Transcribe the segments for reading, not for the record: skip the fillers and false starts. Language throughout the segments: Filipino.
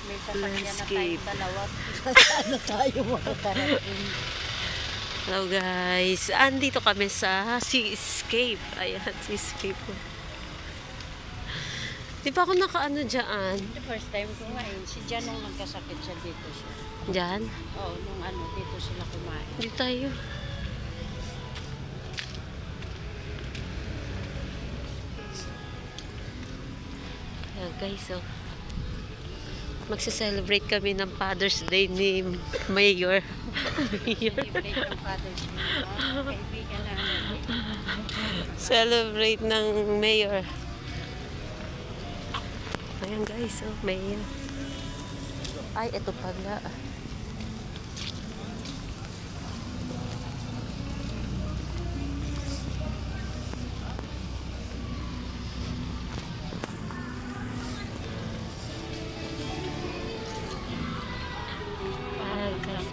May sasakyan na Landscape. tayong dalawa. Saan na tayo makakarating? Hello guys, andito kami sa Seascape. Ayan, Seascape. Di ba ako nakaano dyan? The first time ko nga eh. Si Jan nung nagkasakit siya dito siya. Dyan? Oo, nung ano, dito sila kumain. Dito tayo. Ayan guys, oh. Magse-celebrate kami ng Father's Day ni Mayor. Mayor. Celebrate ng Father's Day. Kaibigan namin. Celebrate ng Mayor. Ayan guys, oh, Mayor. Ay, ito pala.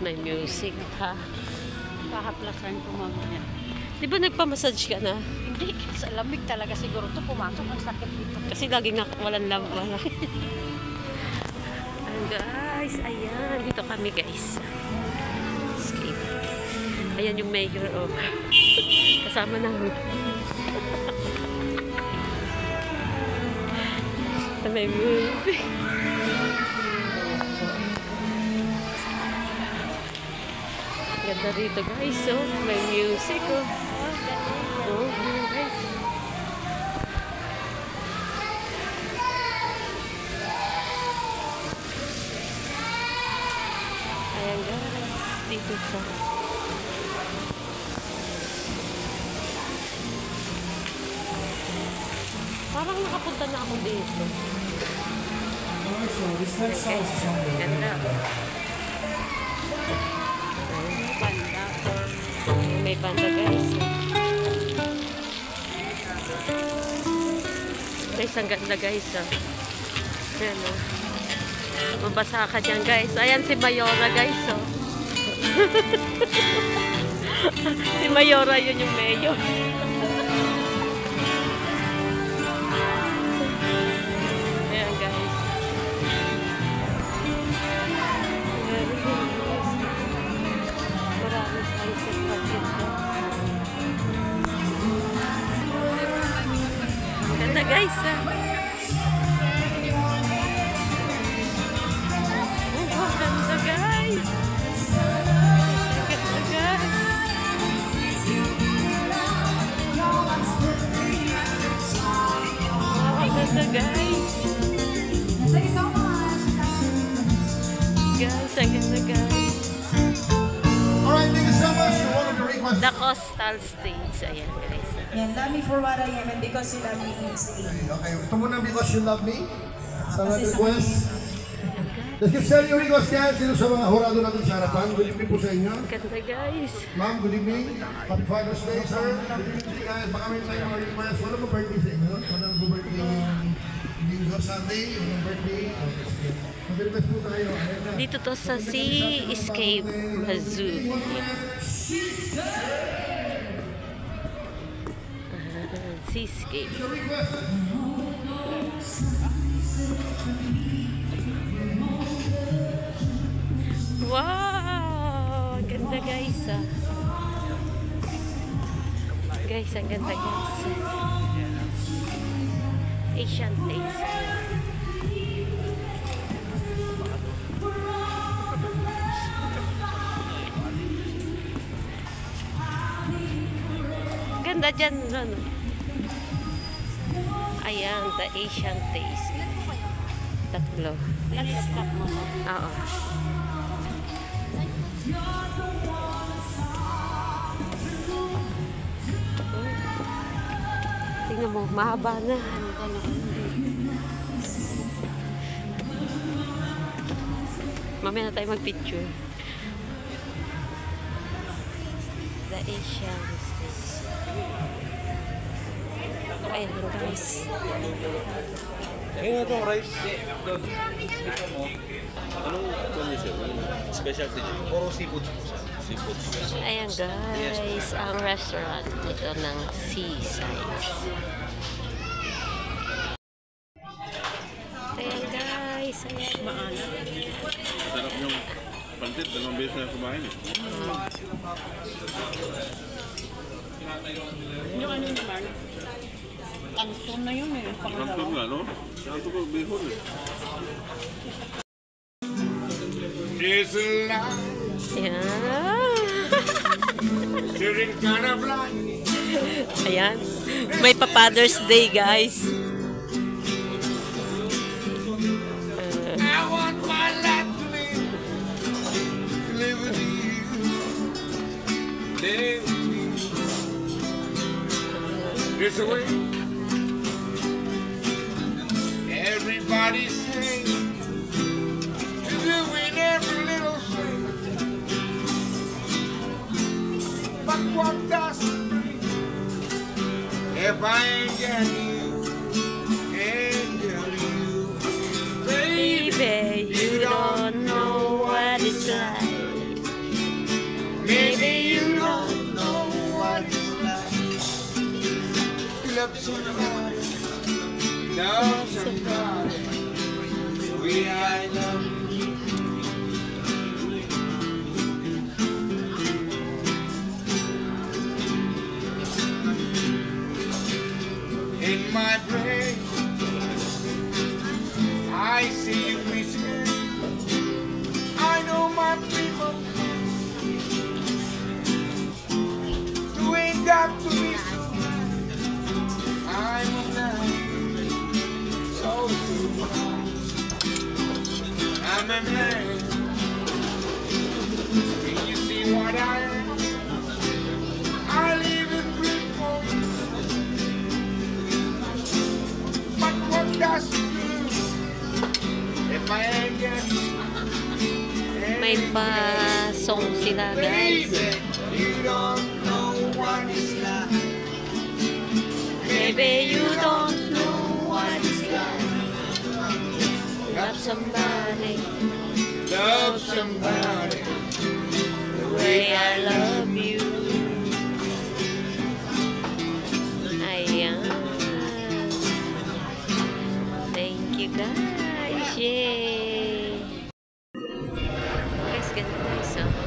May music, ha? Pahaplasan ko mamaya. Di ba nagpamassage ka na? Hindi, sa lamig talaga siguro ito pumasok. Ang sakit dito. Kasi lagi nga walang lampa. Ayan guys, ayan. Dito kami guys. Escape. Ayan yung mayor, oh. Kasama namin. May music. Ganda rito guys, oh. May music, oh. Oh, guys. Ayan guys, dito sa parang nakapunta na ako dito. Guys, ganda. Banda. May banda guys. Guys, ang ganda guys, oh. Ayan, oh. Mabasa ka dyan guys. Ayan si Mayora guys, oh. Si Mayora, yun yung mayor. Ayan guys. Maraming sunset pa dito. Ganda guys, ah. Oh, ganda guys. Ganda guys. Oh, ganda guys. Guys, ang ganda guys. Alright, thank you so much. You wanted to request. The Coastal Stage. Ayan guys. Yan, love me for what I am and because you love me instantly. Okay, ito muna because you love me. Sa mga request. Let's get started yung request yan. Sino sa mga hurado natin sa harapan. Good evening po sa inyo. Ganda guys. Ma'am, good evening. Happy Father's Day, sir. Good evening to you guys. Baka may tayo mga request. Wala mo birthday sa inyo? Wala mo birthday ng Linggo Sunday? Walang birthday? Okay, sige. Mag-request po tayo. Ayan na. Dito to sa Seascape Zoo. Seascape. Your request. Wow! Ang ganda guys, ah. Guys, ang ganda guys. Asian taste. Ganda dyan, ano? Ayan, the Asian taste. Tatlo. Nag-stop mo na. Oo. Tingnan mo, mahaba na. Mamaya na tayo mag-picture. The Asian stage. Ayan guys. Ngayon itong rice doon. Anong condition? Specialty niyo? Puro seafood. Seafood. Ayan guys, ang restaurant ito ng Seaside. Ayan guys, guys. Ayan. Maalat. Sarap yung pansit. Dalawang beses na kumain eh. Yung ano naman, kanton na yun eh. Kanton Pangalawa. nga, no? Ito ko, bihon eh. There's a light Ayan. during kind of light. Ayan. May pa-Father's Day, guys. I want my life to live with you. Live with you. This way. Everybody sing. Doing every little thing. But what does it bring if I ain't got you? Ain't got you. Baby, you don't know what it's like. Maybe you don't know what it's like. Love somebody, love somebody. The way I love you. In my brain, I see you missing. I know my people. You ain't got to be so bad. I'm a man, so bad. I'm a man. Can you see what I am? I live in brick for you. But what does it do if I ain't got you? May pa-song sila, guys. Baby, you don't know what it's like. Baby, you don't know what it's like. Love somebody Love somebody. the way I love you. Ayan. Thank you, guys. Yay! Guys, ganun guys.